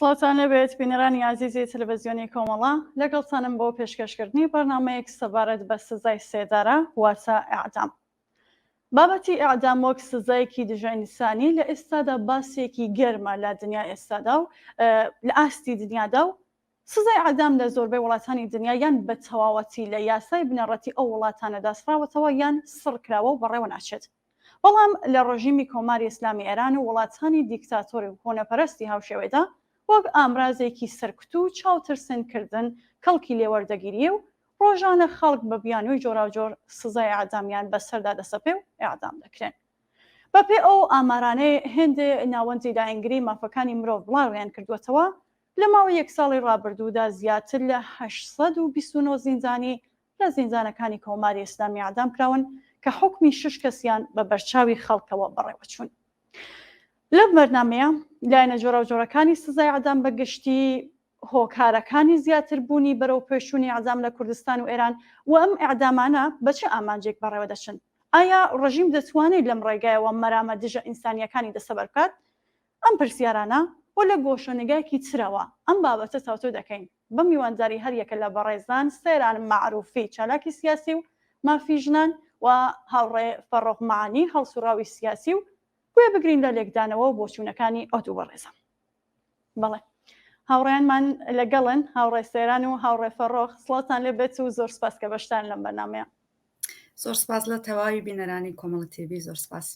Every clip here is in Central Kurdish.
سڵاتان لەبێت بینەرانی عزیزی تەلەڤیزیۆنی کۆمەڵە، لەگەڵتانم بۆ پێشکەشکردنی بەرنامەیەک سەبارەت بە سزای سێدارە واتە ئیعدام. بابەتی ئیعدام وەک سزایەکی دژە ئینسانی لە ئێستادا باسێکی گەرمە لە دنیا ئێستادا و لە ئاستی دنیادا و سزای ئیعدام لە زۆربەی وڵاتانی دنیا یان بە تەواوەتی لە یاسای بنەڕەتی ئەو وڵاتانە داسراوەتەوە یان سڕکراوە و بەڕێوە ناچێت. بەڵام لە ڕۆژیمی کۆماری ئیسلامی ئێران و وڵاتانی دیکتاتۆری و کۆنەپەرستی هاوشێوەدا وەک ئامرازێکی سەرکوت و چاوترسنکردن کەڵکی لێوەردەگیری و ڕۆژانە خەڵک بە بیانووی جۆراوجۆر سزای ئیعدامیان بەسەردا دەسەپێ و ئیعدام دەکرێن. بەپێ ئەو ئامارانەی هێندێ ناوەندی داهێنگری مافەکانی مرۆڤ بڵاویان کردووەتەوە لە ماوەی یەک ساڵی ڕابردوودا زیاتر لە 829 زیندانی لە زیندانەکانی کۆماری ئیسلامی ئیعدام کراون کە حکمی 6 کەسیان بە بەرچاوی خەڵکەوە بەڕێوەچوون. لەم بەرنامەیە لایەنە جۆراوجۆرەکانی سزای ئیعدام بە گشتی هۆکارەکانی زیاتر بوونی بەرەو پێشوونی ئیعدام لە کوردستان و ئێران و ئەم ئیعدامانە بە چه ئامانجێک بەڕێوە دەچن؟ ئایا ڕژیم دەتوانێت لەم ڕێگایەوە مەرامە دژە ئینسانیەکانی دەسەبەر بکات؟ ئەم پرسیارانە و لە گۆشەنگایەکی ترەوە ئەم بابەتە تاوتو دەکەین بە میوانداری هەر یەکە لە بەڕێزان سێران مەعروفی چالاکی سیاسی و مافی ژنان و هاوڕێ فەڕۆخ معانی هەڵسوڕاوی سیاسی و گوێ بگرین لە لێکدانەوە و بۆچوونەکانی ئەو دوو بەڕێزە. بەڵێ هاوڕێیانمان لەگەڵن هاوڕێ سێران و هاوڕێ فەڕۆخ، سڵاتان لێبێت و زۆر سپاس کە بەشدان لەم بەرنامەیە. زۆر سپاس لە تەواوی بینەرانی کۆمەڵە تێڤی، زۆر سپاس.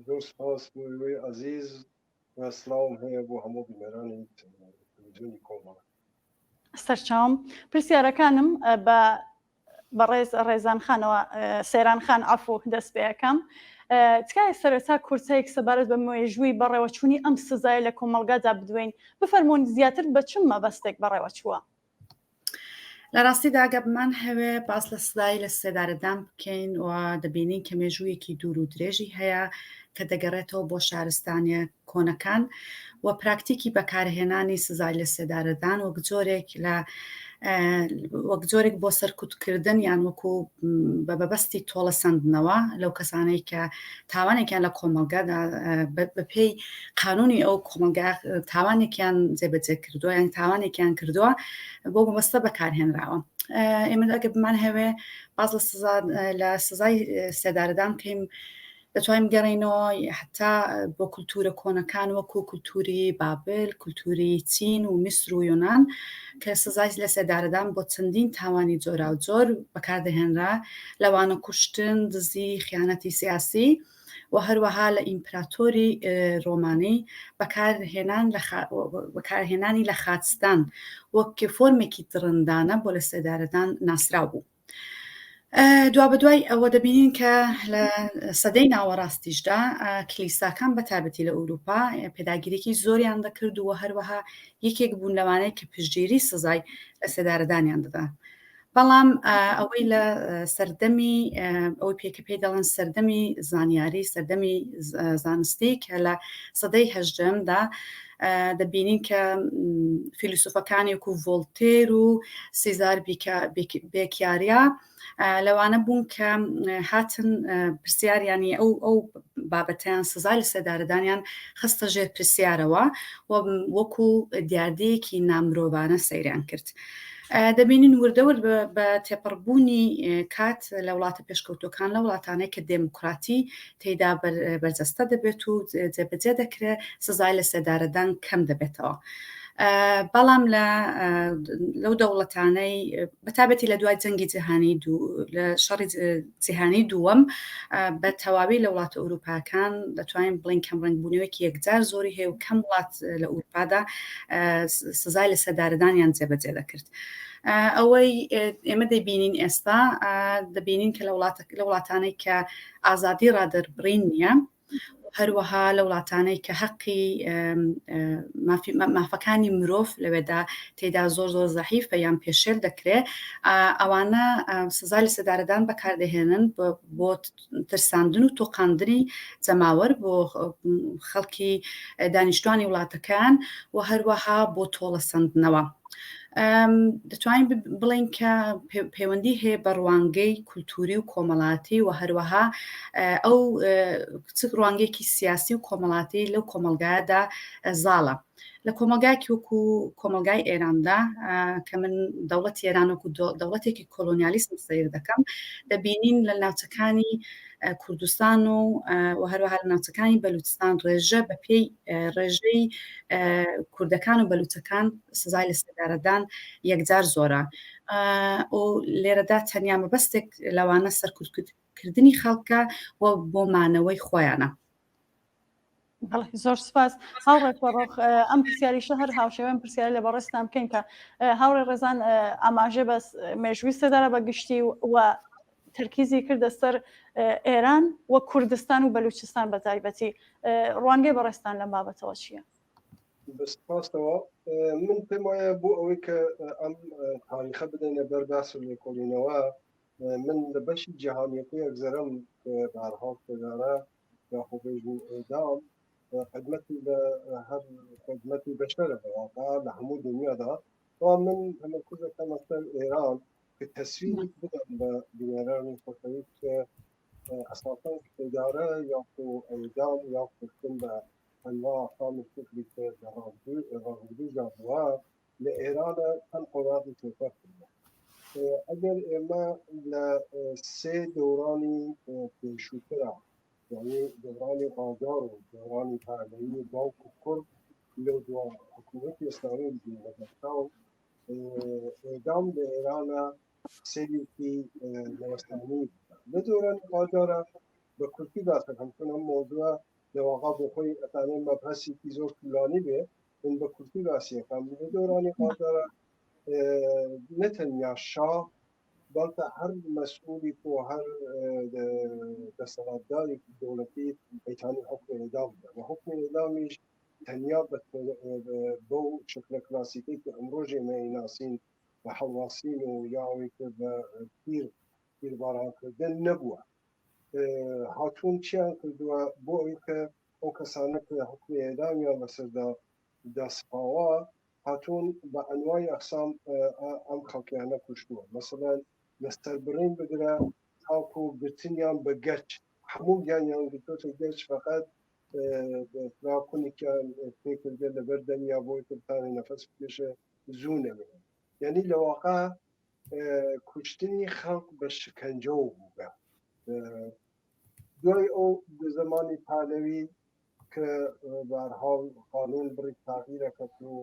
زۆر سپاس بۆی عزیز و سڵاوم هەیە بۆ هەموو بینەرانی تەلەڤیزیۆنی کۆمەڵە. سەرچاوم پرسیارەکانم بە بەڕێز ڕێزان خانەوە سێران خان عەفو دەست پێ یەکەم. تکایە سەرەتا کورتەیەک سەبارەت بە مێژووی بەڕێوەچوونی ئەم سزایە لە کۆمەڵگادا بدوێن بفەرمونون زیاتر بە چ مەبەستێک بەڕێوەچووە؟ لە ڕاستیدا ئەگە بمان هەوێ باس لە سزای لە سێدارەدان بکەین و دەبینین کە مێژوویەکی دوور و درێژی هەیە کە دەگەڕێتەوە بۆ شارستانیە کۆنەکان و پراکتیکی بەکارهێنانی سزای لە سێدارەدان وەک جۆرێک بۆ سەرکوتکردن یان وەکو بە بەبەستی تۆڵە سەندنەوە لەو کەسانەی کە تاوانێکیان لە کۆمەلگادا بە پێی قانونی ئەو کۆمەلگا تاوانێکیان جێبەجێ کردووە یان تاوانێکیان کردووە بۆ مەبەستە بەکارهێنراوە. ئێمە ئەگە بمان هەوێ باز لە سزای سێدارەدان بکەین دەتوانین بگەڕێنەوە حتا بۆ کولتورە کۆنەکان وەکو کولتوری بابل، کولتوری چین و میسر و یۆنان کە سزای لە سێدارەدان بۆ چەندین تاوانی جۆرا و جۆر بەکاردەهێنرا، لەوانە کوشتن، دزی، خیانەتی سیاسی و هەروەها لە ئیمپراتۆری ڕۆمانی بەکارهێنانی لە خاچستان وەک فۆرمێکی درندانە بۆ لە سێدارەدان ناسراو بوو. دوا بەدوای ئەوە دەبینین کە لە سەدەی ناوەڕاستیشدا کلیساکان بەتابەتی لە ئەوروپا پێداگیریەکی زۆریان دەکرد و هەروەها یەکێک بوون لەوانەیە کە پشتگیری سزای لە سێدارەدانیان دەدا. بەڵام ئەوەی لە سەردەمی ئەوەی پێکە پێی دەڵێن سەردەمی زانیاری، سەردەمی زانستی کە لە سەدەی هەژدەمدا دەبینین کە فیلسوفەکانی وەکو ڤۆڵتێر و سێزار بێکیاریا لەوانە بوون کە هاتن پرسیاریانی ئەو بابەتیان سزای لە سێدارەدانیان خستە ژێر پرسیارەوە و وەکو دیاردەیەکی نامرۆڤانە سەیریان کرد. دەبینین وردەورد بە تێپەڕبوونی کات لە وڵاتە پێشکەوتوەکان لە وڵاتانەی کە دێموکراتی تێیدا بەرجەستە دەبێت و جێبەجێ دەکرێت سزای لە سێدارەدان کەم دەبێتەوە. بەڵام لەو دەوڵەتانەی بەتابەتی لە دوای جەنگی جیهانی لە شەڕی جیهانی دووەم بە تەواوی لە وڵاتە ئەوروپاکان دەتوانین بڵین کەم ڕەنگبوونەوەیەکی یەکجار زۆری هەیە و کەم وڵات لە ئەوروپادا سزای لە سێدارەدانیان جێبەجێ دەکرد. ئەوەی ئێمە دەبینین ئێستا دەبینین کە لە وڵاتانەی کە ئازادی ڕادەربڕین نییە هەروەها لە وڵاتانەی کە حەقی مافەکانی مرۆڤ لەوێدا تێدا زۆر زەحیفە یان پێشێل دەکرێت ئەوانە سزای لە سەدارەدان بەکاردەهێنن بۆ ترساندن و تۆقاندنی جەماوەر بۆ خەڵکی دانیشتوانی وڵاتەکان و هەروەها بۆ تۆڵەسەندنەوە. دەتوانین بڵین کە پەیوەندی هەیە بە ڕوانگەی کولتوری و کۆمەڵاتی و هەروەها ئەو ڕوانگەیەکی سیاسی و کۆمەڵاتی لەو کۆمەلگایەدا زاڵە. لە کۆمەلگایەکی وەکو کۆمەلگای ئێراندا کە من دەوڵەتی ئێران وەکو دەوڵەتێکی کۆلۆنیالیسم سەیر دەکەم دەبینین لە ناوچەکانی کوردستان و هەروەها لە ناوچەکانی بەلوچستان ڕێژە بە پێی ڕێژەی کوردەکان و بەلوچەکان سزای لە سەدارەدان یەکجار زۆرە و لێرەدا تەنیا مەبەستێک لەوانە سەرکوتکردنی خەڵکە و بۆ مانەوەی خۆیانە. زۆر سپاس هاوڕێک بەڕۆخ ئەم پرسیاریشە هەر هاوشێوەن پرسیاری لە بەڕێستان بکەین کە هاوڕێ ڕێزان ئاماژە بەس مێژووی سەدارە بەگشتی و تەرکیزی کردە سەر ئێران و کوردستان و بەلوچستان بە تایبەتی ڕوانگەی بەڕێستان لەم بابەتەوە چییە؟ بەسپاسەوە من پێم وایە بۆ ئەوەی کە ئەم تاریخە بدەینە بەر باس و لێکۆڵینەوە من لە بەشی جیهانیەتی ئەگزەرم بەهەرحاڵ سەدارە یاخۆبێژن ئێدام خدمەتی لە هەر خدمەتی بەشەرە بەواقع لە هەموو دنیادا من تەمەرکوز دەکەمە سەر ئێران کە تەسویری بدەم بە بینەرانی خۆشەویست کە ئەساساً سەدارە یاخۆ ئێدام یا کوشتن بە ئەنواع ئەقسام الفکری کە لە ڕابردوودا بووە لە ئێرانە چەند قۆناغی تێکە کردووە. ئەگەر ئێمە لە سێ دەورانی پێشووترە یعنی دورانی قاجار و دورانی پهلوی و باوک و کرد لە دو حکومەتی ئێستانەی بینەدەستان ئێدام لە ئێرانە سێریکی لەوەستانی لە دورانی قاجارە بە کورتی باسەکەم چون ئەم مۆزووە لەواقع بۆ خۆی ئەتانێ مەبحەسێکی زۆر طولانی بێ من بە کورتی باسیەکەم لە دورانی قاجارە نەتەنیا شاه بەڵکە هەر مەسئولی و هەر دەسەڵاتدارێکی دەوڵەتی ئەیتانی حکمی ئێدام بدە و حکمی ئێدامیش تەنیا بەو شکلە کلاسیکەی کە ئەمڕۆژێ مەیناسین بە هەڵواسین و یاوەی کە بە تیربارانکردن نەبووە. هاتوون چیان کردووە بۆ ئەوەی کە ئەو کەسانە کە حکمی ئێدامیان بەسەردا دەسپاوە هاتوون بە ئەنوای ئەقسام ئەم خەڵکیانە کوشتووە. مەسەڵەن لەستەربڕین بگرە تاوکو گرتنیان بە گەچ هەموو گیانیان گرتوتە گەچ فقط فراکونێکیان پێکردە لەبەر دەنیا بۆی کردانی نەفەس پێشە زوو نەبێت. یعنی لە واقع کوشتنی خەڵک بە شکنجە بووە. دوای ئەو زمانی پهلەوی کە بەهەرحاڵ قانون بڕی تاغیرەکەت و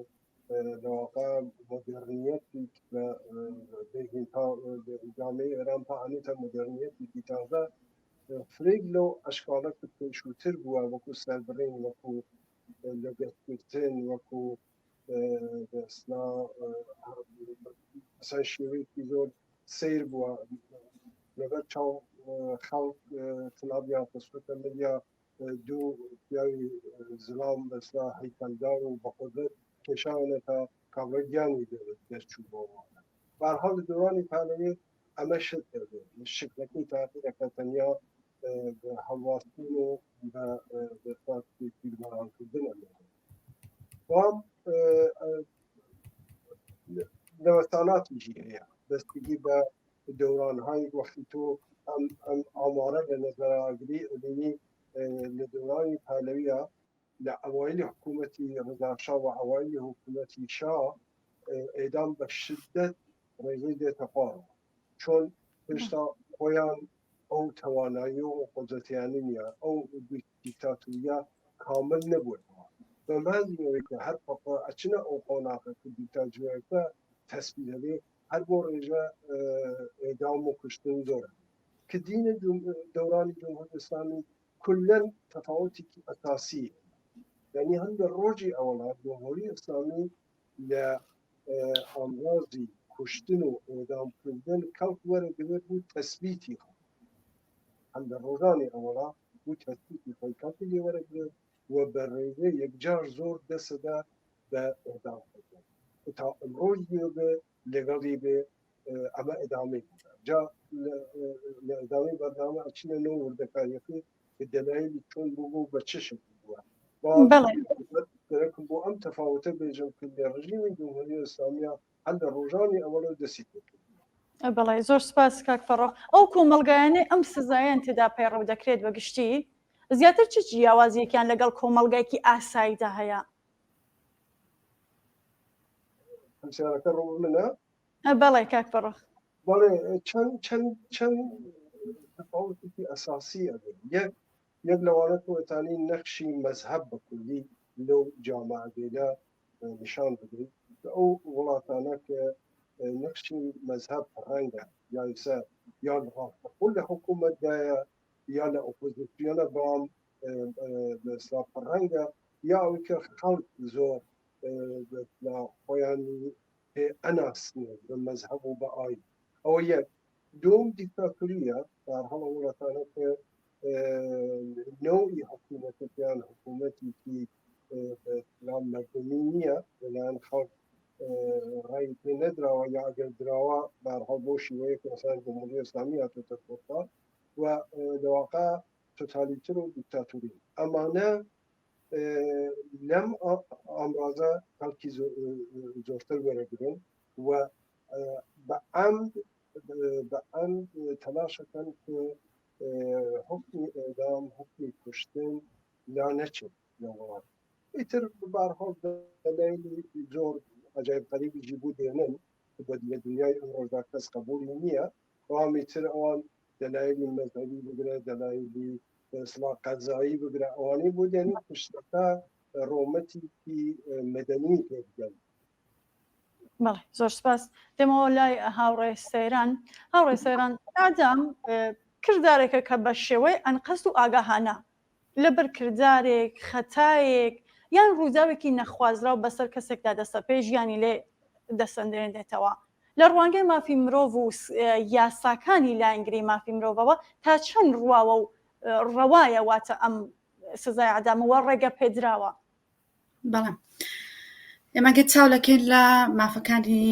لەواقع مۆدرنیەتی جامعەی ئێران پەهەنێتە مۆدرنیەتێکی تازە فرێک لەو ئەشکالە کە پێشووتر بووە وەکو سەربڕین وەکو لەگەستگرتن وەکو شێوەیەکی زۆر سیر بووە لەبەر چاو خەڵک تنابیان خستوتە ملیا دوو پیاوی زلام بەسرا هەیکەلدار و بەقدرەت کێشاونەتە کابرەگیانی دەرچوو بۆەوە. بەهەرحاڵ لە دورانی پهلەوی ئەمە شت دەبێت شکلەکەی تاغیرەکە تەنیا بە هەڵواستن و بە تیربارانکردن وام لەوەستاناتیشی هەیە دەستگیری بە دەورانهای وەختی تۆ ئەم ئامارە لە نەزەراگری ئەبینی لە دورانی پهلەویە لە ئەوایلی حکوومەتی ڕەزاشا و ئەوایلی حکوومەتی شا ئێدام بە شدت ڕێگەی دێتە خوارەوە چۆن هێشتا خۆیان ئەو توانایی و قدرەتیانی نییە ئەو دیکتاتوریە کامل نەبووێتەوە بەمازنەوەی کە هەر ئەچنە ئەو قۆناغە کە دیکتاتوریەکە تەسبیح دەبێ هەر بۆ ڕێژە ئێدام و کوشتن زۆرە کە دینە دەورانی جمهوری ئیسلامی كلن تفاوتي أساسية يعني هند الروجي أولا جمهورية إسلامية لأمراضي کوشتن و ئێدامکردن کەڵک وەرەگرێت بوو تەسبیتی هەم لە ڕۆژانی ئەوەڵا بوو تەسبیتی خۆی کەڵکی لێ وەرەگرێت و بە ڕێگەی یەکجار زۆر دەسەدا بە ئێدامکردن تا ئەمڕۆژ بێ لەگەڵی بێ ئەمە ئەدامەی جا لە ئەدامەی بەردامە ئەچینە نەوە وردەکاریەکەی کە دەلایلی چۆن بوو بە چ شکل بووە دەرەکم بۆ ئەم تەفاوتە بێژم کرد لە ڕژیمی جمهوری ئیسلامیە هەر لە ڕۆژانی ئەوەڵە دەسی کرد. بەڵێ زۆر سپاس کاک فەڕۆ. ئەو کۆمەڵگایانەی ئەم سزایان تێدا پەیڕەو دەکرێت بە گشتی زیاتر چ جیاوازیەکیان لەگەڵ کۆمەڵگایکی ئاساییدا هەیە؟ هەمسیارەکە ڕۆ منە؟ بەڵێ کاک فەڕۆ. بەڵێ چەند تەفاوتێکی ئەساسی ئەبێت. یەک لەوانە تۆتانی نەخشی مەزهەب بە کوردی لەو جامعەدێدا نیشان بدەیت ئەو وڵاتانە کە نەخشی مەزهەب ڕەنگە یانسە یان ڕاستەقول لە حکوومەتدایە یا لە ئۆپۆزیسیۆنە بەڵام ئیسلاح ڕەنگە یا ئەوەی کە خەڵک زۆر خۆیانی پێ ئەناسنێ بە مەزهەب و بە ئاین. ئەوە یەک. دوم دیکتاتوریە هەڵە وڵاتانە کە نوعی حکوومەتیان حکوومەتێکی مەردمی نییە لەلایەن خەڵک ڕای پێ نەدراوە یا ئەگەر دراوە بەهەڵ بۆ شیوەیەک مەسەڵەن جمهوری ئیسلامی هاتووەتە کۆتا و لەواقع تۆتالیتر و دیکتاتوری ئەمانە لەم ئامڕازە خەڵکی زۆرتر وەرەگرن و بە ئەم تەلاشەکەن کە حکمی ئێدام حکمی کوشتن لا نەچێت لە وڵات. ئیتر بەهەڵ دەلایلی زۆر عجایب غەریبی بوو دێنن لە دنیای ئەمڕۆژدا کەس قبولی نییە بەڵامی تر ئەوان دەلایلی مەذهبی بگرە دەلایلی ئیسلاح قەزایی بگرە ئەوانەی بۆ دێنی کوشتەکە ڕۆمەتێکی مەدەنی پێدەن. بەڵێ زۆر سپاس. دێمەوە لای هاوڕێ سەیران. هاوڕێ سەیران ئادام کردارێکە کە بە شێوەی ئەنقەست و ئاگاهانە لەبەر کردارێک خەتایەک یان ڕووداوێکی نەخوازرا و بەسەر کەسێکدا دەستە پێ ژیانی لێ دەسەندرێنێتەوە لە ڕوانگەی مافی مرۆڤ و یاساکانی لایەنگری مافی مرۆڤەوە تا چەند ڕواوە و ڕەوایە واتە ئەم سزای ئەعدامەوە ڕێگە پێدراوە. بەڵێ ئێمەگە چاولەکەین لە مافەکانی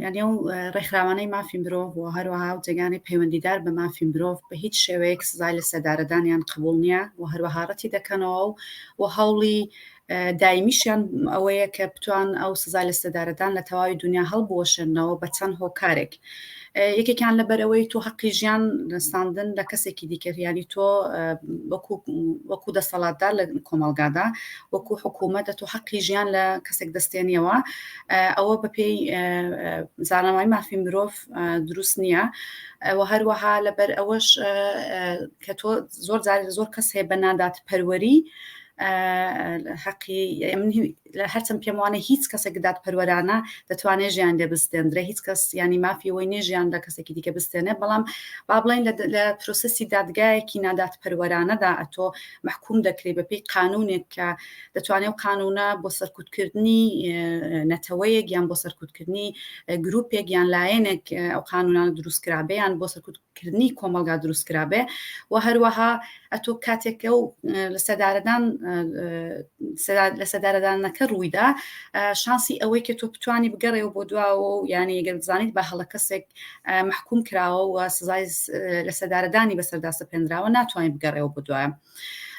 یعنی ئەو ڕێکخراوانەی مافی مرۆڤ و هەروەها و جێگانی پەیوەندیدار بە مافی مرۆڤ بە هیچ شێوەیەک سزای لە سەدارەدانیان قبول نییە و هەروەها ڕەتی دەکەنەوە و هەوڵی دایمیشیان ئەوەیە کە بتوان ئەو سزای لە سەدارەدان لە تەواوی دنیا هەڵبوەشێنەوە بە چەند هۆکارێک. یەکێکیان لەبەرەوەی تۆ حەقی ژیان ساندن لە کەسێکی دیکەریانی تۆ وەکو دەسەڵاتدار لە کۆمەڵگادا وەکو حکوومەتە تۆ حەقی ژیان لە کەسێک دەستێنیەوە ئەوە بەپێی زانامای مافی مرۆڤ دروست نییە و هەروەها لەبەر ئەوەش کە تۆ زۆر کەس هەیە بە نادات پەروەری حەقی لە هەرچەند پێم وانە هیچ کەسێک داد پەروەرانە دەتوانێت ژیان لێ بستێنرێ هیچ کەس ینی مافی ئەوەی نێژیان لە کەسێکی دیکە بستێنێ بەڵام با بڵین لە پرۆسەسی دادگایەکی نادات پەروەرانەدا ئەتۆ محکوم دەکرێت بەپێی قانونێک کە دەتوانێت و قانونە بۆ سەرکوتکردنی نەتەوەیەک یان بۆ سەرکوتکردنی گروپێک یان لایەنێک ئەو قانونانە دروستکرابێیان بۆ سەرکوتکردنی کۆمەلگا دروستکرابێ و هەروەها ئەتۆ کاتێکە و لە سەدارەدان لە سەدارەدانەکە ڕوویدا شانسی ئەوەی کە تۆ بتوانی بگەڕێەوە بۆ دواوە و یانی ئەگەر بزانیت بە هەڵە کەسێک محکوم کراوە و سزای لە سەدارەدانی بەسەردا سەپێنراوە ناتوانین بگەڕێەوە بۆ دوایە.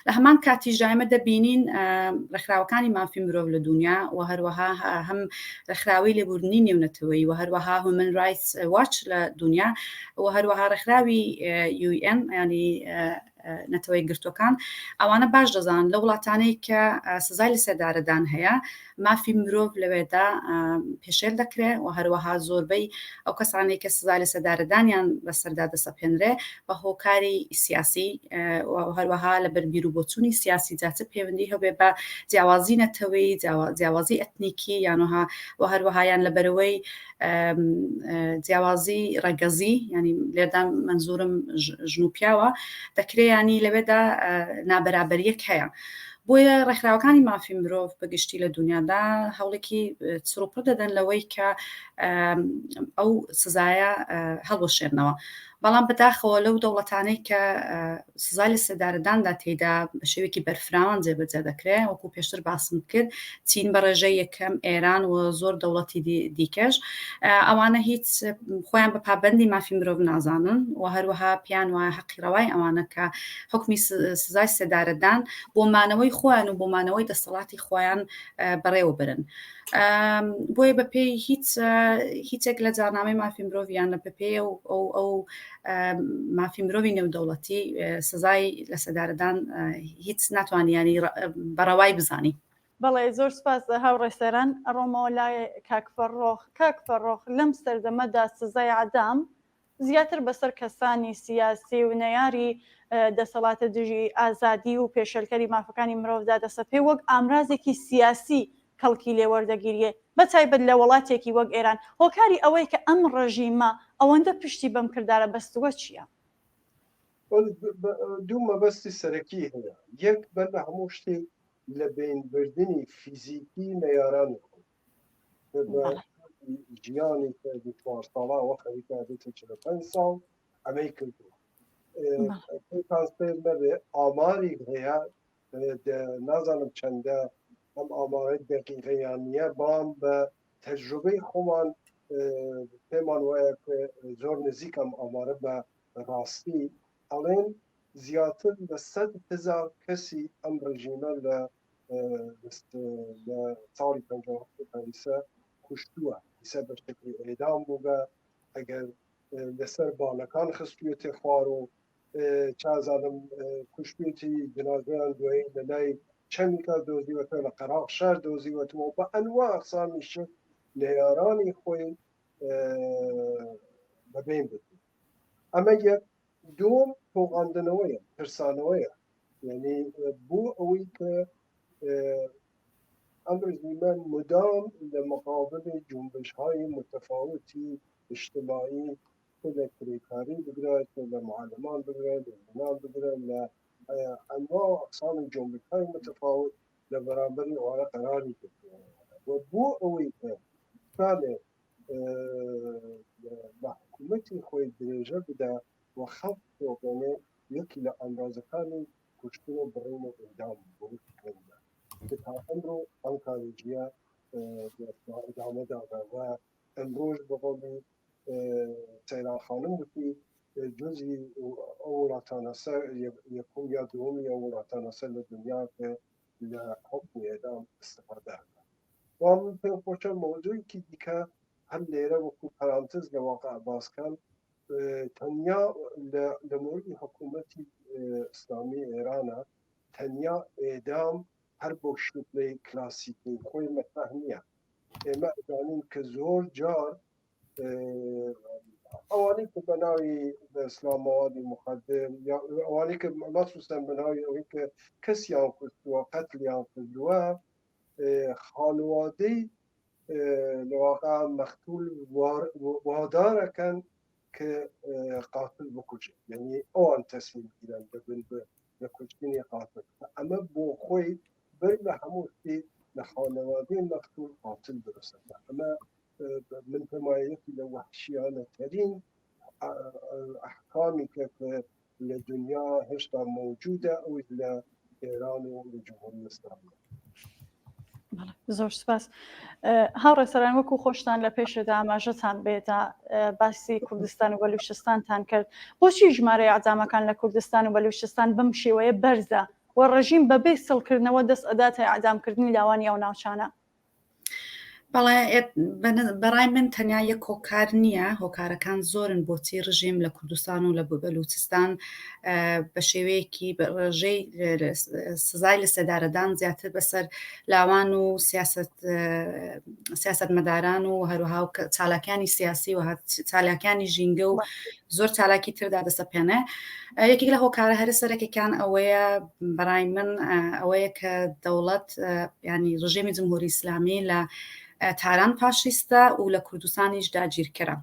لە هەمان کاتیژدا ئێمە دەبینین ڕێکخراوەکانی مافی مرۆڤ لە دنیا و هەروەها هەم ڕێکخراوی لێبوردنی نێونەتەوەی و هەروەها هومن رایتس واچ لە دنیا و هەروەها ڕێکخراوی UN ینی نەتەوەی گرتوەکان ئەوانە باش دەزان لە وڵاتانەی کە سزای لە سەدارەدان هەیە مافی مرۆڤ لەوێدا پێشێل دەکرێت و هەروەها زۆربەی ئەو کەسانێک کە سزای لە سەدارەدانیان بەسەردا دەسەپێنرێ بە هۆکاری سیاسی و هەروەها لە بەربیر و بۆچوونی سیاسی جاتە پەیوەندی هەبێ بە جیاوازی نەتەوەی جیاوازی ئەتنیکی یانها و هەروەهایان لە بەرەوەی جیاوازی ڕەگەزی ینی لێدان منزورم ژن و پیاوە دەکرێت ینی لەوێدا نابەرابەریەک هەیە بۆیە ڕێکخراوەکانی مافی مرۆڤ بەگشتی لە دنیادا هەوڵێکی چڕوپڕ دەدەن لەوەی کە ئەو سزایە هەڵوەشێنەوە. بەڵام بەداخەوە لەو دەوڵەتانەی کە سزای لە سێدارەداندا تێیدا بە شێوەیەکی بەرفراوان جێبەجێ دەکرێت، وەکو پێشتر باسم کرد، چین بە ڕێژەی یەکەم، ئێران و زۆر دەوڵەتی دیکەش، ئەوانە هیچ خۆیان بە پابەندی مافی مرۆڤ نازانن و هەروەها پیان وایە حەقیڕەوای ئەوانە کە حکمی سزای سێدارەدان بۆ مانەوەی خۆیان و بۆ مانەوەی دەسەڵاتی خۆیان بەڕێوە برن. بۆیە بەپێی هیچێک لە جارنامەی مافی مرۆڤیان لە بەپێی ئەو مافی مرۆڤی نێودەوڵەتی سزای لە سەدارەدان هیچ ناتوانیانی بەڕەوای بزانی. بەڵێ زۆر سپاس هاوڕێسەران. ئەڕۆمەوە لای کاکفەڕۆخ لەم سەردەمەدا سزای عەدام زیاتر بەسەر کەسانی سیاسی و نەیاری دەسەڵاتە دژی ئازادی و پێشەلکەری مافەکانی مرۆڤدا دەسە پێی وەک ئامرازێکی سیاسی کەڵکی لێوەردەگیریە، بەتایبەت لە وڵاتێکی وەک ئێران. هۆکاری ئەوەی کە ئەم ڕژیمە ئەوەندە پشتی بەم کردارە بەستووە چییە؟ دوو مەبەستی سەرەکی هەیە. یەک بەر لە هەموو شتێک لە بینبردنی فیزیکی نەیارانی ژیانی چوار ساڵا وە خەریکە بێتە 45 ساڵ ئەمەی کردووە. پێ نەبێ ئاماری هەیە، نازانم چەندە ئەم ئامارەی دەقیقەیان نییە، بەڵام بە تەجروبەی خۆمان پێمان وایە زۆر نزیک ئەم ئامارە بە ڕاستی ئەڵێن زیاتر لە 100,000 کەسی ئەم ڕژیمە لە ساڵی 1950 کوشتووە، ئیسە بە شکلی ئێدام بووگە، ئەگەر لەسەر باڵەکان خستوێتێ خوار و چازانم کوشتێتی جنازەیان دوایی لە لای چەندێکا دۆزیوەتە، لە قەراق شار دۆزیوەتەوە بە ئەنوا ئەقسامی شت نێرانی خۆی بەبین بێت. ئەمە یەک. دوم تۆغاندنەوەیە، ترسانەوەیە، یعنی بۆ ئەوەی کە ئەم ڕژیمە مدام لە مقابلی جنبش‌های متفاوتی اجتماعی لە کرێکاری بگرێت، لە معلمان بگرێت، لە زنان بگرێت، لە ئەنواع ئەقسام جنبش‌های متفاوت لە بەرامبەری ئەوانە قەراری کردووە. و بۆ ئەوەی کە کامێ بە حکوومەتی خۆی درێژە بدە و خەڵک تۆقێنێ، یەکی لە ئەندازەکانی کوشتنە بڕینە ئێدام بۆی کردە کە تا ئەمڕۆ ئەم کارێجیە ئێدامە دادا و ئەمڕۆژ بەقۆڵی سەیران خانم وتی جزئی ئەو وڵاتانە سەر یەکەم یا دووەمی ئەو وڵاتانە سەر لە دنیا کە لە حکمی ئێدام استفادە دەکات. و من پێم خۆشە مۆزوویەکی دیکە هەم لێرە وەکو پەرانتز لە واقع باسکەم، تەنیا لە مۆردی حکوومەتی ئیسلامی ئێرانە تەنیا ئێدام هەر بۆ شوتلەی کلاسیکی خۆی مەترح نییە. ئێمە ئەزانین کە زۆر جار ئەوانەی کە بەناوی ئیسلام مەوادی مخدر یا ئەوانەی کە مەخسوسەن بەناوی ئەوەی کە کەسیان کوشتووە، قەتلیان کردووە، خانوادەی لەواقع مەختول وادارەکەن کە قاتل بکوژێت، یعنی ئەوان تەسمیم گیرن دەبن بە کوشتنی قاتل. ئەمە بۆ خۆی بەر لە هەموو شتێک لە خانەوادەی مەختول قاتل دروستە. ئەمە من پێمایەتی لە وحشیانەترین ئەحکامی کە لە دنیا هێشتا موجودە ئەوی لە ئێران و لە جمهوری ئیسلامی. زۆر سپاس. هاوڕێسەران، وەکو خۆشتان لە پێشدا ئاماژەتان بێدا باسی کوردستان و بەلوچستانتان کرد، بۆچی ژمارەی ئەعدامەکان لە کوردستان و بەلوچستان بەم شێوەیە بەرزە و ڕژیم بەبێ سڵکردنەوە دەست ئەداتە ئەعدامکردنی لاوانی ئەو ناوچانە؟ بەڵێ بەڕای من تەنیا یەک هۆکار نییە، هۆکارەکان زۆرن بۆچی ڕژیم لە کوردستان و لە بەلوچستان بە شێوەیەکی ڕێژەی سزای لە سێدارەدان زیاتر بەسەر لاوان و سیاسەتمەداران و هەروەها چالاکیانی سیاسی و چالاکیانی ژینگە و زۆر چالاکی تردا دەسەپێنێ. یەکێک لە هۆکارە هەرە سەرەکیەکان ئەوەیە بەڕای من ئەوەیە کە دەوڵەت ینی ڕژیمی جمهوری ئیسلامی لە تاران پاشیستە و لە کوردستانیش داگیرکەرە.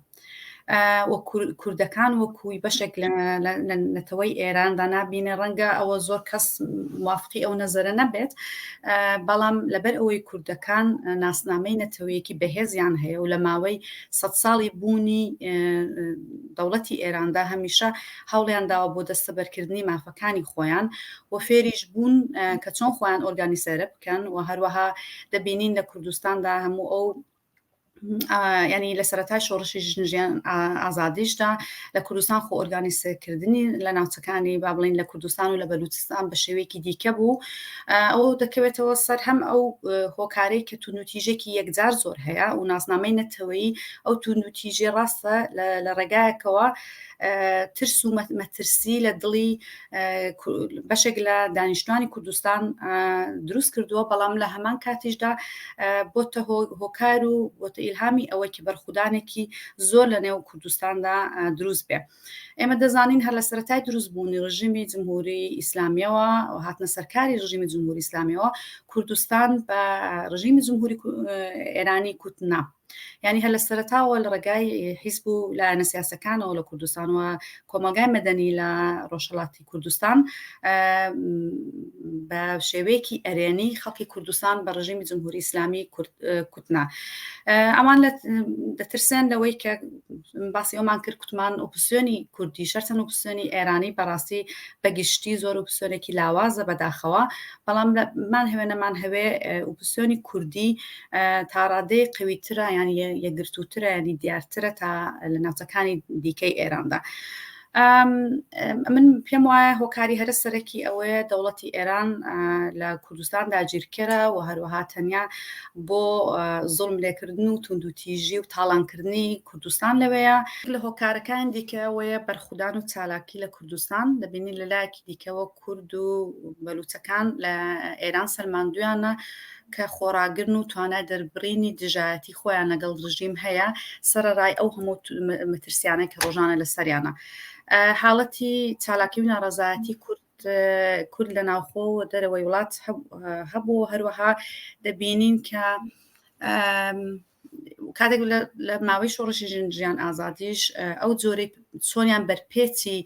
کوردەکان وەکوی بەشێک لە نەتەوەی ئێراندا نابینە ڕەنگە ئەوە زۆر کەس موافقی ئەو نەزەرە نەبێت بەڵام لەبەر ئەوەی کوردەکان ناسنامەی نەتەوەیەکی بەهێزیان هەیە و لە ماوەی 100 ساڵی بوونی دەوڵەتی ئێراندا هەمیشە هەوڵیان داوە بۆ دەستەبەرکردنی مافەکانی خۆیان و فێریش بوون کە چۆن خۆیان ئۆرگانیسێرە بکەن و هەروەها دەبینین لە کوردستاندا هەموو ئەو ینی لە سەرەتای شۆڕشی ژنجیان ئازادیشدا لە کوردستان خۆ ئۆرگانیسێکردنی لە ناوچەکانی با بڵین لە کوردستان و لە بەلوچستان بە شێوەیەکی دیکە بوو ئەو دەکەوێتەوە سەر هەم ئەو هۆکارەی کە تونوتیژێکی یەکجار زۆر هەیە و ناسنامەی نەتەوەیی ئەو تونوتیژێ ڕاستە لە ڕێگایەکەوە ترس و مەترسی لە دڵی بەشێک لە دانیشتوانی کوردستان دروست کردووە بەڵام لە هەمان کاتیشدا بۆتە هۆکار و بۆتە ئیلهامی ئەوەی کە بەرخودانێکی زۆر لە نێو کوردستاندا دروست بێ. ئێمە دەزانین هەر لە سەرەتای دروست بوونی ڕژیمی جمهوری ئیسلامیەوە و هاتنە سەرکاری ڕژیمی جمهوری ئیسلامیەوە کوردستان بە ڕژیمی جمهوری ئێرانی کوتنا یعنی هەر لە سەرەتاوە لە ڕێگای حیزب و لایەنە سیاسەکانەوە لە کوردستانەوە کۆمەلگای مەدەنی لە ڕۆژهەڵاتی کوردستان بە شێوەیەکی ئەرێنی خەڵکی کوردستان بە ڕژیمی جمهوری ئیسلامی کوتنا ئەمان دەترسێن لەوەی کە باسی ئەومان کرد کوتمان ئۆپسیۆنی کوردی شەرچەند ئۆپسیۆنی ئێرانی بەڕاستی بەگشتی زۆر ئۆپسیۆنێکی لاوازە بەداخەوە بەڵام مان هەوێنەمان هەوێ ئۆپسیۆنی کوردی تا ڕادەیە قویترە ینی یەکگرتووترە ینی دیارترە تا لە ناوچەکانی دیکەی ئێراندا. من پێم وایە هۆکاری هەرە سەرەکی ئەوەیە دەوڵەتی ئێران لە کوردستان داگیرکەرە و هەروەها تەنیا بۆ زوڵم لێکردن و توندوتیژی و تاڵانکردنی کوردستان لەوەیە لە هۆکارەکان دیکەوەیە بەرخودان و چالاکی لە کوردستان دەبینی لەلایەکی دیکەوە کورد و بەلوچەکان لە ئێران سەلماندویانە کە خۆراگرن و توانای دەربڕینی دژایەتی خۆیان لەگەڵ ڕژیم هەیە سەرەڕای ئەو هەموو مەترسیانە کە ڕۆژانە لە سەریانە. حاڵەتی چالاکی و ناڕەزایەتی کورد لە ناوخۆ و دەرەوەی وڵات هەبوو هەروەها دەبینین کە کاتێک لە ماوەی شۆڕشی ژنجیان ئازادیش ئەو جۆرەی چۆنیان بەرپێچی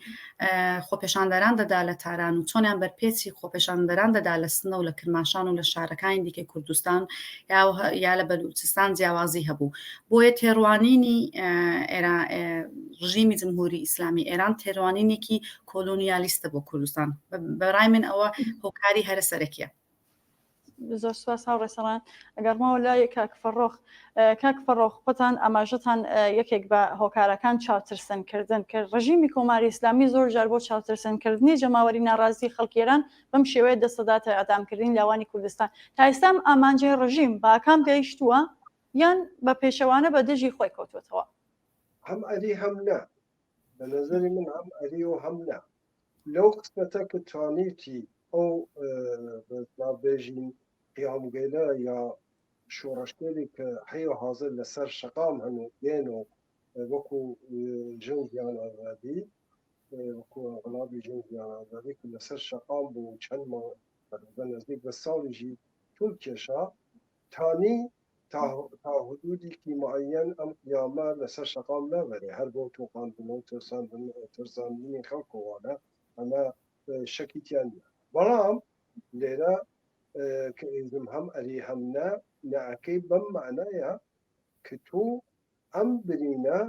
خۆپێشاندەران دەدا لە تاران و چۆنیان بەرپێچی خۆپێشاندەران دەدا لە سنە و لە کرماشان و لە شارەکانی دیکەی کوردستان یا لە بەلوچستان جیاوازی هەبوو بۆیە تێڕوانینی ڕژیمی جمهوری ئیسلامی ئێران تێڕوانینێکی کۆلۆنیالیستە بۆ کوردستان بەڕای من ئەوە هۆکاری هەرە سەرەکیە. زۆر سوپاس هاوڕێسەڵان ئەگەرمەوە لای کاک فەڕۆخ خۆتان ئاماژەتان یەکێک بە هۆکارەکان چاوترسنکردن کە ڕژیمی کۆماری ئیسلامی زۆر جار بۆ چاوترسنکردنی جەماوەری ناڕازی خەڵکیێران بەم شێوەیە دەسەداتە ئەدامکردنی لاوانی کوردستان تا ئێستا ئامانجەی ڕژیم باکام گەیشتووە یان بە پێشەوانە بە دژی خۆی کەوتوێتەوە؟ هەم ئەری هەم نا بە نەزەری من هەم ئەری و هەم نا لەو قسمەتە کە توانیتی ئەو بێژین قیامگەیلە یا شۆڕشتێری کە هەیە حاضر لەسەر شەقام هەنوو دێن و وەکو ژنگیان ئازادی وەکو وڵاتی ژنگیان ئازادی کە لەسەر شەقام بوو چەند بە نزدیک بە ساڵیژی توول کێشا تانی تا حدودێکی معەن ئەم قیامە لەسەر شەقام نابەرێ هەر بۆ تۆقاندن و ترساندنی خەڵکەوانە ئەمە شەکیتیان بەڵام لێرە کە ئێزم هەم ئەری هەمنا نەعەکەی بەم معنایە کە تۆ ئەم برینە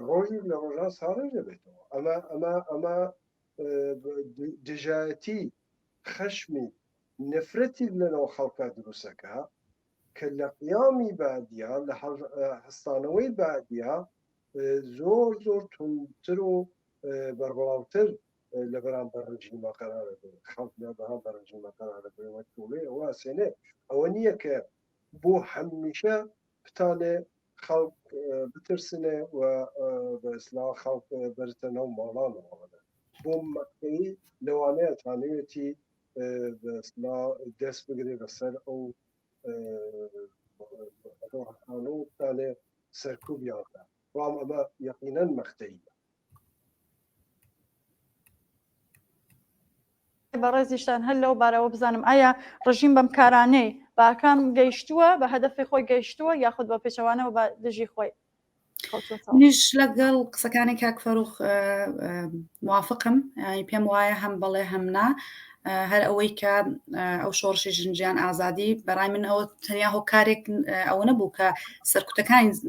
ڕۆژی لە ڕۆژان ساڕێ دەبێتەوە ئەمە دژایەتی خەشمی نفرەتی لەنەوە خەڵکە دروستەکە کە لە قیامی بعدیا لە هەستانەوەی بعدیا زۆر زۆر تونتر و بەربڵاوتر لە بەرامبەر ڕژیمە قەرار دەبێت خەڵک لە بەرامبەر ڕژیمە قەرار دەبێت توڵێ ئەوە سێنێ ئەوە نییە کە بۆ هەمیشە بتانێ خەڵک بترسنێ و بە ئیسلاح خەڵک بەرتە نەو ماڵانەوەدا بۆ مەقتەی لەوانەیە توانێتی دەست بگرێ بەسەر ئەو ڕۆحانە و بتانێ سەرکوبیاندا بەڵام ئەمە یەقینەن مەقتەیە. بەڕێزیشتان هەر لەو بارەوە بزانم ئایا ڕژیم بەم کارانەی باکام گەیشتووە بە هەدەفی خۆی گەیشتووە یاخود بە پێچەوانەوە بە دژی خۆی؟ کەوتوێتەوە. منیش لەگەڵ قسەکانی کاک فەروخ موافقم، ینی پێم وایە هەم بەڵێ هەم نا، هەر ئەوەی کە ئەو شۆڕشی ژنجیان ئازادی بەڕای من ئەوە تەنیا هۆکارێک ئەوە نەبوو کە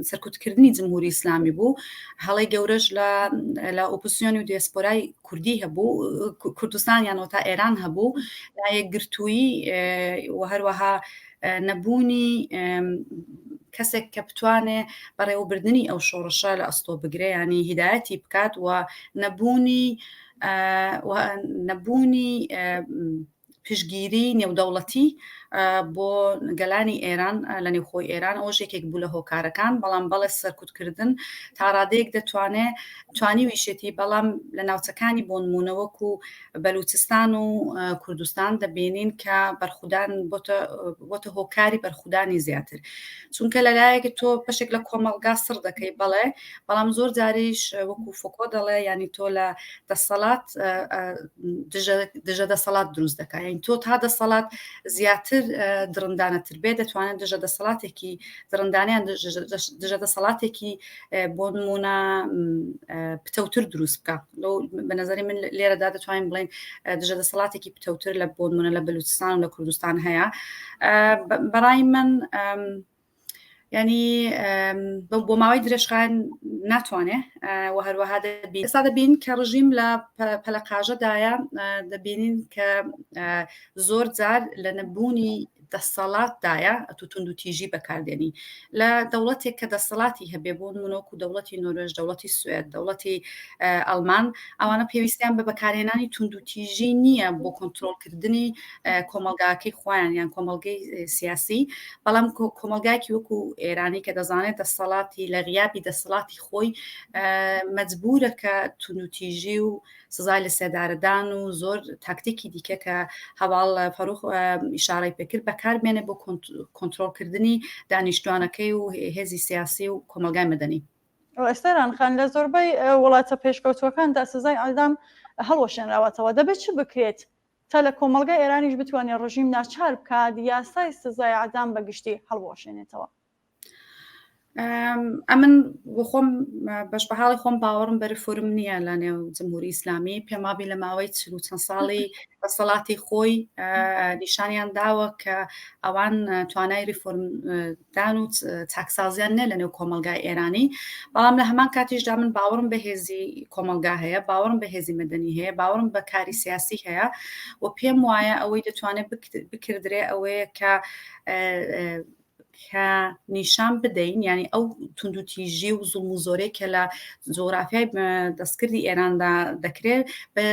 سەرکوتکردنی جمهوری ئیسلامی بوو، هەڵی گەورەش لە ئۆپۆزیسیۆنی و دیاسپۆرای کوردی هەبوو، کوردستان یانەوە تا ئێران هەبوو، لا یەکگرتوویی و هەروەها نەبوونی کەسێک کە بتوانێ بەڕێوەبردننی ئەو شۆڕشە لە ئەستۆ بگرێ، ینی هیدایەتی بکات و نەبوونی پشگیری نێودەوڵەتی بۆ گەلانی ئێران لە نێوخۆی ئێران ئەوە ژێکێک بوو لە هۆکارەکان، بەڵام بەڵێ سەرکوتکردن تا ڕادەیەک توانی ویشێتی، بەڵام لە ناوچەکانی بۆ نمونەوەکو بەلوچستان و کوردستان دەبینین کە بەرخودان بۆتە هۆکاری بەرخودانی زیاتر، چونکە لەلایەکی تۆ پەشێک لە کۆمەڵگا سڕ دەکەی بەڵام زۆر جاریش وەکو فۆکۆ دەڵێ، ینی تۆ لە دەسەڵات دژە دەسەڵات دروست دەکە، یعنی تۆ تا دەسەڵات زیاتر درندانەتر بێ دەتوانێت دژە دەسەڵاتێکی درندانیان دژە دەسەڵاتێکی بۆ نمونە پتەوتر دروست بکە. بە نەزەری من لێرەدا دەتوانین بڵێن دژە دەسەڵاتێکی پتەوتر لە بۆ نمونە لە بەلوچستان و لە کوردستان هەیە. بەڕای من ینی بۆ ماوەی درێژخایەن ناتوانێ و هەروەها ئێستا دەبین کە ڕژیم لە پەلەقاژەدایە دەبینین کە زۆر جار لە نەبوونی دەسەڵاتدایە توتوند و تیژی بەکاردێنی لە دەوڵەتێک کە دەسەڵاتی هەبێ بۆ نمونەوەکو دەوڵەتی نۆروێژ، دەوڵەتی سوێد، دەوڵەتی ئەڵمان، ئەوانە پێویستیان بە بەکارهێنانی تونند و تیژی نییە بۆ کۆنترۆلکردنی کۆمەلگاکەی خۆیان یان کۆمەلگەی سیاسی، بەڵام کۆمەلگایکی وەکو ئێرانی کە دەزانێت دەسەڵاتی لە غیابی دەسەڵاتی خۆی مەجبورە کە تونند و تیژی و سزای لە سێدارەدان و زۆر تاکتیکی دیکە کە هەواڵ فەروخ ئیشارەی پێکرد بەکاربێنێ بۆ کۆنترۆلکردنی دانیشتوانەکەی و هێزی سیاسی و کۆمەلگای مەدەنی. ئێستاران خان لە زۆربەی وڵاتە پێشکەوتوەکاندا سزای ئەعدام هەڵوەشێنراوەتەوە، دەبێت چ بکرێت تا لە کۆمەلگای ئێرانیش بتوانێت ڕژیم ناچار بکات یاسای سزای ئەعدام بەگشتی هەڵوەشێنێتەوە؟ ئەمن بۆ خۆم بەش بەحاڵی خۆم باوەڕم بەر فۆرم نییە لە نێو جمهوری ئیسلامی، پێمابی لە ماوەی 40 ساڵی بەسەڵاتی خۆی نیشانیان داوە کە ئەوان توانای ریفۆرمدان و چاکسازیان نێ لە نێو کۆمەلگای ئێرانی، بەڵام لە هەمان کاتیشدا من باوەڕم بە هێزی کۆمەلگا هەیە، باوەڕم بە هێزی مەدەنی هەیە، باوەڕم بە کاری سیاسی هەیە و پێم وایە ئەوەی دەتوانێت بکردرێ ئەوەیە کە نیشان بدەین، ینی ئەو تونند و تیژی و زوڵم و زۆرەی کە لە جۆگرافیای دەستکردی ئێراندا دەکرێت بە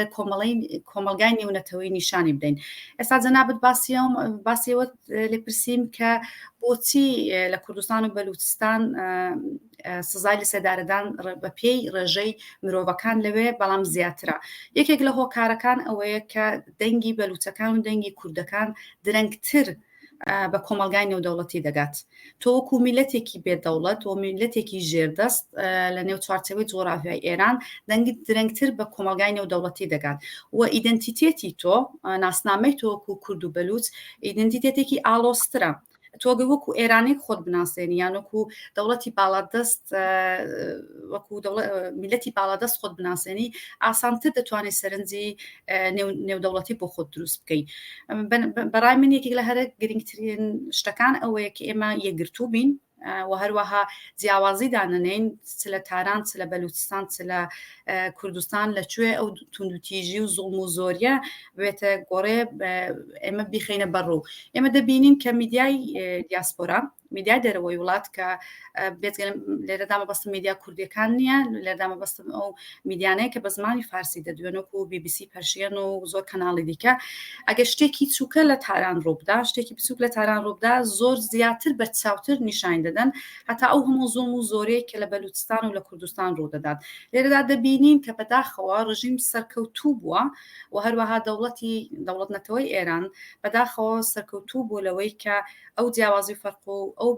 کۆمەلگای نێونەتەوەی نیشانی بدەین. ئێستا جەنابەت باسیەوە لێپرسیم کە بۆچی لە کوردستان و بەلوچستان سزای لە سێدارەدان بە پێی ڕێژەی مرۆڤەکان لەوێ بەڵام زیاترە. یەکێک لە هۆکارەکان ئەوەیە کە دەنگی بەلوچەکان و دەنگی کوردەکان درەنگتر بە کۆمەلگای نێودەوڵەتی دەگات. تۆ وەکو میلەتێکی بێدەوڵەت و میلەتێکی ژێردەست لە نێو چوارچەوەی جۆگرافیای ئێران دەنگی درەنگتر بە کۆمەلگای نێودەوڵەتی دەگات و ئیدەنتیتێتی تۆ ناسنامەی تۆ وەکو کورد و بەلوچ ئیدەنتیتێتێکی ئالۆسترە. تۆگە وەکو ئێرانی خۆت بناسێنی یان وەکو دەوڵەتی باڵادەست وەکو میلەتی باڵادەست خۆت بناسێنی ئاسانتر دەتوانێت سەرنجی نێودەوڵەتی بۆ خۆت دروست بکەیت. بەڕای من یەکێک لە هەرە گرنگترین شتەکان ئەوەیە کە ئێمە یەکگرتوو بین و هەروەها جیاوازی دانەنین چ لە تاران چ لە بەلوچستان چ لە کوردستان لەکوێ ئەو تونند و تیژی و زوڵم و زۆریە بێتە گۆڕێ ئێمە بیخینە بەڕوو. ئێمە دەبینین کە میدیای دیاسپۆرا میدیای دەرەوەی وڵات کە لێرەدا مەبەستم میدیا کوردیەکان نییە، لێرەدا مەبەستم ئەو میدیانەیە کە بە زمانی فارسی دەدوێنەوەکو BBC پەرشیەن و زۆر کەناڵی دیکە، ئەگەر شتێکی چووکە لە تاران ڕووبدا، شتێکی بچووک لە تاران ڕووبدا زۆر زیاتر بە چاوتر نیشان دەدەن هەتا ئەو هەموو زوڵم و زۆرەیە کە لە بەلوچستان و لە کوردستان ڕوو دەدات. لێرەدا دەبینین کە بەداخەوە ڕژیم سەرکەوتوو بووە و هەروەها دەوڵەتنەتەوەی ئێران بەداخەوە سەرکەوتوو بوو لەوەی کە ئەو جیاوازی فەرق و ئەو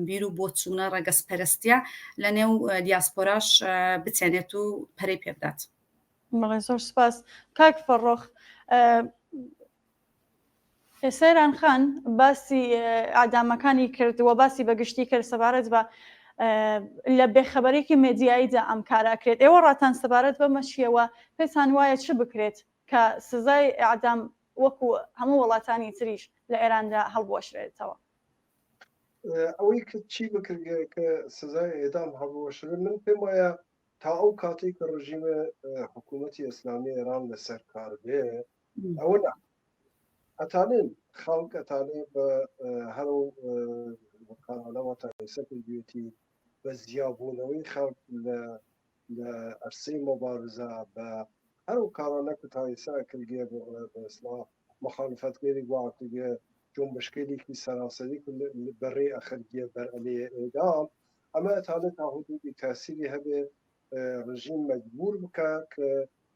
بیر و بۆچوونە ڕەگەسپەرستیە لە نێو دیاسپۆراش بچێنێت و پەرەی پێبدات. بەڵێ زۆر سپاس. کاک فەڕۆخ، سەیران خان باسی ئادامەکانی کرد و باسی بەگشتی کرد سەبارەت بە لە بێخەبەرێکی مێدیاییدا ئەم کاراکرێت. ئێوە ڕاتان سەبارەت بەمەشیەوە پێتان وایە چ بکرێت کە سزای ئیعدام وەکو هەموو وڵاتانی تریش لە ئێراندا هەڵبوەشرێتەوە؟ ئەوەی کە چی بکرێت کە سزای ئێدام هەڵبوەشرێت، من پێم وایە تا ئەو کاتێک کە ڕژیمە حکوومەتی ئیسلامی ئێران لەسەر کار بێ ئەوە نا ئەتانێن خەڵک ئەتانێ بە هەرو وەکانەوە تایسەتی بە زیابوونەوەی خەڵک لە ئەرسەی مەبارزە بە هەرو کارانە کە تایسا کردگێ بە ئیسلام مخالفەتگەری گواکتگێ جنبشکێکی سەراسەری بەڕێ ئەخەرگیە بەرئەلێ ئێدام ئەمە ئەتانێت تا حدودی تاسیری هەبێ ڕژیم مەجبور بکە کە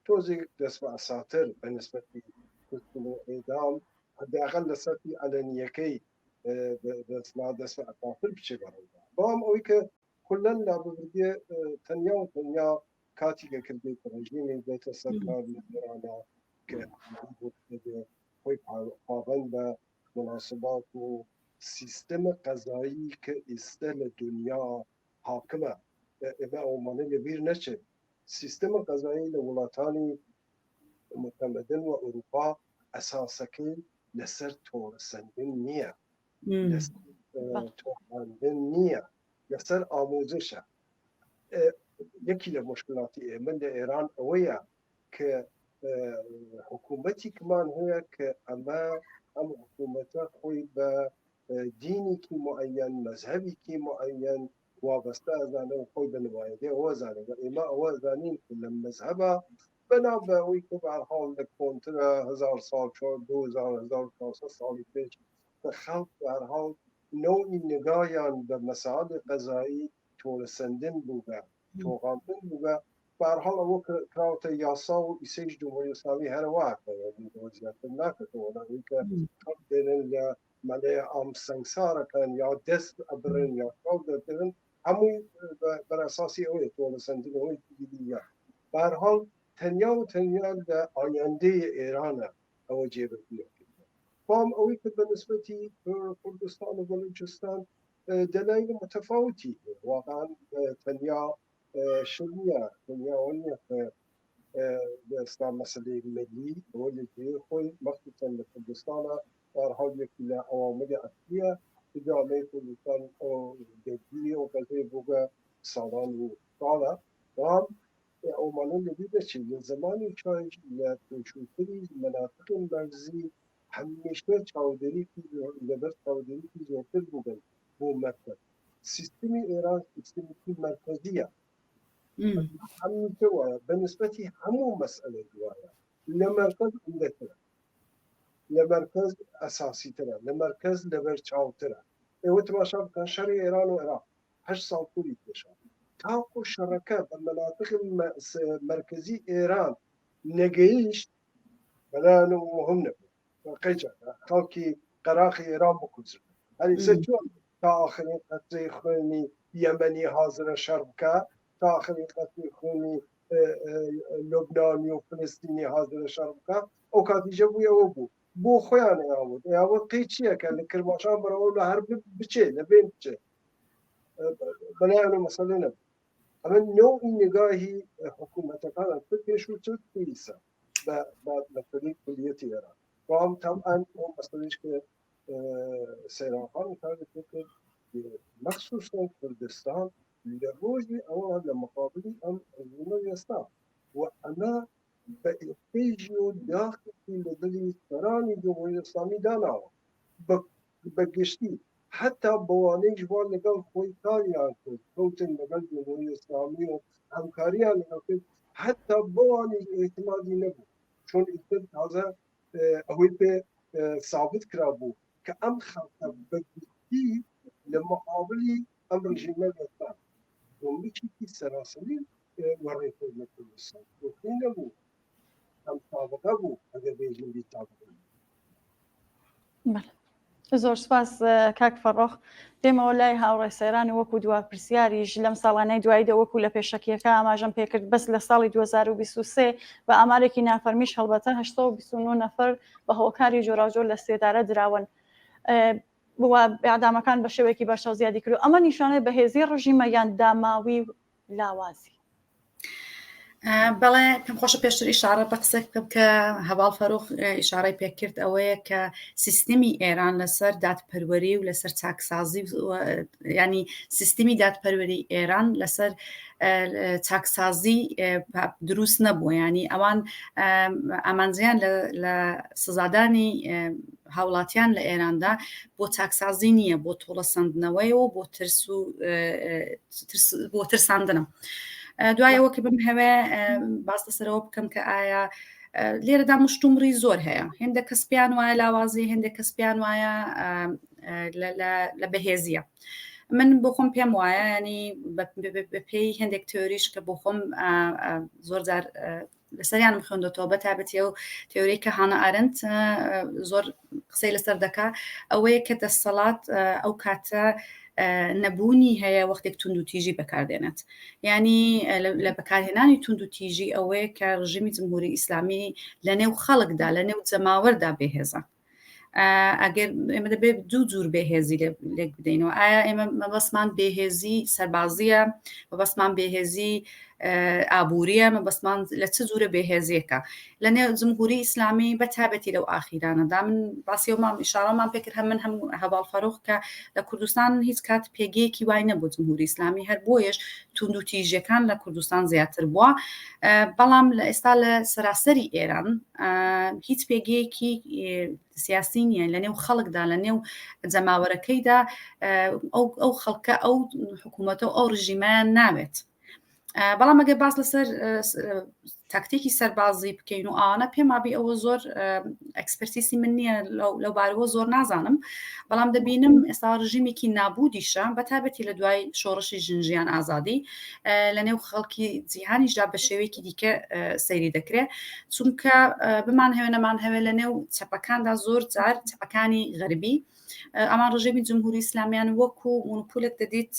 تۆزێک دەست بە ئەساتر بە نسبەتی ئێدام حداقل لەسەری ئەلەنیەکەی دەست بە ئەساتر بچێ بەڕێدا بەڵام ئەوەی کە کولەن لاببردێ تەنیا و تەنیا کاتیگە کردێت ڕژیمی بێتە سەرکار لە ئێرانە کە خۆی پابەند بە مناسبات و سیستەمە قەزایی کە ئێستا لە دنیا حاکمە ئێمە ئەومانە لەبیر نەچێت سیستەمە قەزایی لە وڵاتانی متەمەدن و ئەوروپا ئەساسەکەی لەسەر تۆڕەسەندن نییە تۆڕاندن نییە لەسەر ئامۆزشە. یەکی لە مشکلاتی ئێمە لە ئێران ئەوەیە کە حکوومەتێکمان هەیە کە ئەم حکوومەتە خۆی بە دینێکی معەن مەذهبێکی معەن وابەستە ئەزانە و خۆی بنوایەدێ ئەوە زانێت ئێمە ئەوە زانین لە مەذهبە بەناو بە ئەوەی کە بەهەڵ لە کۆنترە 1000 ساڵ 2400 ساڵی پێش بە خەڵک بەهەڵ نەوعی نگایان بە مەسائل قەزایی تۆڕەسەندن بوو بە تۆغاندن بوو بە بەهەڵ ئەوە کراوەتە یاسا و ئیسەیش جمهوری ئیسلامی هەرەوە زیاتر ناکەتەوە لەوەی کە خەڵک دێنن لە مەلەیە ئام سەنگسارەکەن یا دەست ئەبرن یا کاو دەکردن هەمووی بەرئەساسی ئەوەیە تۆڕەسەندنەوەی دیگە بەهەڵ تەنیا و تەنیا لە ئایندەی ئێرانە ئەوە جێبەجێ بەڵام ئەوەی کە بە نسبەتی کوردستان و بەلوچستان دلایل متفاوتی واقعا تەنیا شنیە تەنیاوە نییە کە ئێستا مەسەلەی مەلی ئەوە لەگوێ خۆی مەخصوصەن لە کوردستانە بەهەڵ یەکی لە ئەوامەلی ئەسلیە جامعەی کوردستان گەردی و قەزەی بووگە ساڵان و ساڵە بەڵام ئەومانە لەبیر دەچێت لە زمانی چایش لە پێشووتری مەناطقی مەرزی هەمیشە چاودێریکی لەبەر چاودێریکی زۆرتر بووبن بۆ مەرکەز سیستمی ئێران سیستمێکی مەرکەزیە هەمیشە وایە بە نسبەتی هەموو مەسئلەی وایە لە مەرکەز عومدەترە لە مەرکەز ئەساسیترە لە مەرکەز لەبەر چاوترە ئێوە تەماشا بکەن شەڕی ئێران و عێراق 8 ساڵ پوری پێشە تاکو شەڕەکە بە مەناطق مەرکەزی ئێران نەگەیشت بەلایەن مهم نەبوو قەیجا خەڵکی قەراقی ئێران بکوژن هەریسە چۆن تا ئاخرین قەترەی خوێنی یەمەنی حازرە شەڕ بکە تا ئاخرین قەترەی خوێنی لوبنانی و فلستینی حازرە شەڕ بکە ئەو کاتیژە بووی ئەوە بوو بۆ خۆیان ئەوت ئەوە قەی چییەکە لە کرماشان بەرەوە لە هەر بچێ لە بێن بچێ بەلایەن مەسەلە نەبوو ئەمە نوعی نگاهی حکوومەتەکانە پێشووتر پێویستە بە مەسەلەی کلیەتی ئێران بەڵام تەمەن ئەو مەسەلەیش کە سەیراقان کرد مەخسووسەن کوردستان لە ڕۆژی ئەوە لە مقابلی ئەم ڕژیمە ئێستا و ئەمە بە ئێقێژی و داخلی لە دڵی سەرانی جمهوری ئیسلامی داناوە بە گشتی حتا بەوانەی جوان لەگەڵ خۆی کاریان کرد کەوتن لەگەڵ جمهوری ئیسلامی و هەمکاریان لەگەڵ کرد حتا بەوانەی ئێعتمادی نەبوو چۆن ئیتر تازە ئەوەی پێ ثابت کرا بوو کە ئەم خەڵکە بە گشتی لە مقابلی ئەم ڕژیمە ئێستا ومچێکی سەراسەری وەڕێکرد لە کوردستان دۆخی نەبوو ئەم تابقە بوو ئەگەر بێژین بی تابقە. زۆر سپاس کاک فەڕۆخ. دێمەوە لای هاوڕێ سەیرانی وەکو دوا پرسیاریش لەم ساڵانەی دواییدا وەکو لە پێشەکیەکە ئاماژەم پێکرد بەس لە ساڵی 2023 بە ئامارێکی نافەرمیش هەڵبەتە 829 نەفەر بە هۆکاری جۆراوجۆر لە سێدارە دراون. بووە ئیعدامەکان بە شێوەیەکی بەرچاو زیادی کردو ئەمە نیشانەی بەهێزی ڕژیمە یان داماوی و لاوازی. بەڵێ پێم خۆشە پێشتر ئیشارە بە قسە بکەم کە هەواڵ فەرۆخ ئیشارەی پێکرد ئەوەیە کە سیستمی ئێران لەسەر دادپەروەری و لەسەر چاکسازی ینی سیستمی دادپەروەری ئێران لەسەر چاکسازی دروست نەبووە، ینی ئەوان ئامانجیان لە سزادانی هاوڵاتیان لە ئێراندا بۆ چاکسازی نییە، بۆ تۆڵە سندنەوەیەوە بۆ ترساندنە. دوایەوە کە بم هەوێ باس لەسەرەوە بکەم کە ئایا لێرەدا مشتومڕی زۆر هەیە، هێندە کەسپیان وایە لاوازی، هێندێک کەسپیان وایە لە بەهێزیە. من بۆ خۆم پێم وایە ینی بەپێی هێندێک تێۆریش کە بۆ خۆم زۆر جار لەسەریانم خوێندەوە بە تایبەتی و تێۆری کە هانە ئارنت زۆر قسەی لەسەر دەکا ئەوەیە کە دەسەڵات ئەو کاتە نەبوونی هەیە وەختێک تونند و تیژی بەکاردێنێت، ینی لە بەکارهێنانی تونند و تیژی ئەوەیە کە ڕژیمی جمهوری ئیسلامی لە نێو خەڵکدا لە نێو جەماوەردا بێهێزە. ئەگەر ئێمە دەبێت دوو جور بێهێزی لێک بدەینەوە، ئایا ئێمە مەبەسمان بێهێزی سەربازیە، مەبەسمان بێهێزی ئابوووریە، مەبەسمان لە چ جوورە بێهێزیەکە لە نێو جمهوری ئیسلامی بە تایبەتی لەو ئاخیرانەدا. من باسیەوەمان ئیشارەمان پێکرد هەم من هەموو هەواڵ فەرۆخ کە لە کوردستان هیچ کات پێگەیەکی وای نەبوو جمهوری ئیسلامی، هەر بۆیش تونند و تیژیەکان لە کوردستان زیاتر بووە. بەڵام لە ئێستا لە سەراسەری ئێران هیچ پێگەیەکی سیاسی نیە لە نێو خەڵکدا لە نێو جەماوەرەکەیدا ئەو خەڵکە ئەو حکوومەتە و ئەو ڕژیمەیان ناوێت. بەڵام ئەگەر باس لەسەر تاکتێکی سەربازی بکەین و ئاوانە پێمابی ئەوە زۆر ئەکسپەرتیسی من نییە لەو بارەوە زۆر نازانم، بەڵام دەبینم ئێستا ڕژیمێکی نابودیشە بە تایبەتی لە دوای شۆڕشی ژنجیان ئازادی لە نێو خەڵکی جیهانیشدا بە شێوەیەکی دیکە سەیری دەکرێت، چونکە بمان هەوێ نەمان هەوێ لە نێو چەپەکاندا زۆر جار چەپەکانی غەربی ئەمان ڕژیمی جمهوری ئیسلامیان وەکو مونوپولێک دەدیت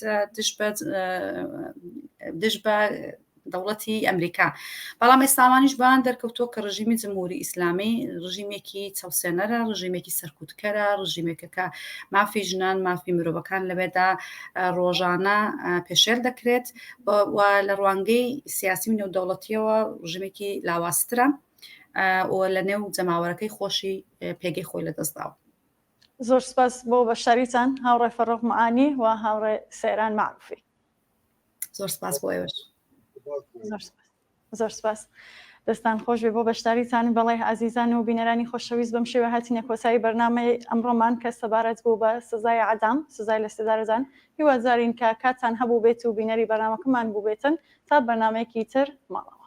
دژ بە دەوڵەتی ئەمریکا. بەڵام ئێستاوانیش بەیان دەرکەوتۆ کە ڕژیمی جمهوری ئیسلامی ڕژیمێکی چاوسێنەرە، ڕژیمێکی سەرکوتکەرە، ڕژیمێکەکە مافی ژنان مافی مرۆڤەکان لەوێدا ڕۆژانە پێشێل دەکرێت و لە ڕوانگەی سیاسی و نێودەوڵەتیەوە ڕژیمێکی لاواسترە و لە نێو جەماوەرەکەی خۆشی پێگەی خۆی لەدەستداوە. زۆر سپاس بۆ بەشداریتان هاوڕێ فەرۆخ معانی و هاوڕێ سەیران معروفی. زۆر سپاس بۆ ئێوەش. زۆر سپاس. دەستان خۆش بێ بۆ بەشداریتان. بەڵێ عەزیزان و بینەرانی خۆشەویست بەم شێوە هاتینە کۆتایی بەرنامەی ئەمڕۆمان کە سەبارەت بوو بە سزای عەدام، سزای لە سێدارەدان. هیوادارین کە کاتان هەبوو بێت و بینەری بەرنامەکەمان بوو بێتن تا بەرنامەیەکی تر ماڵەوە.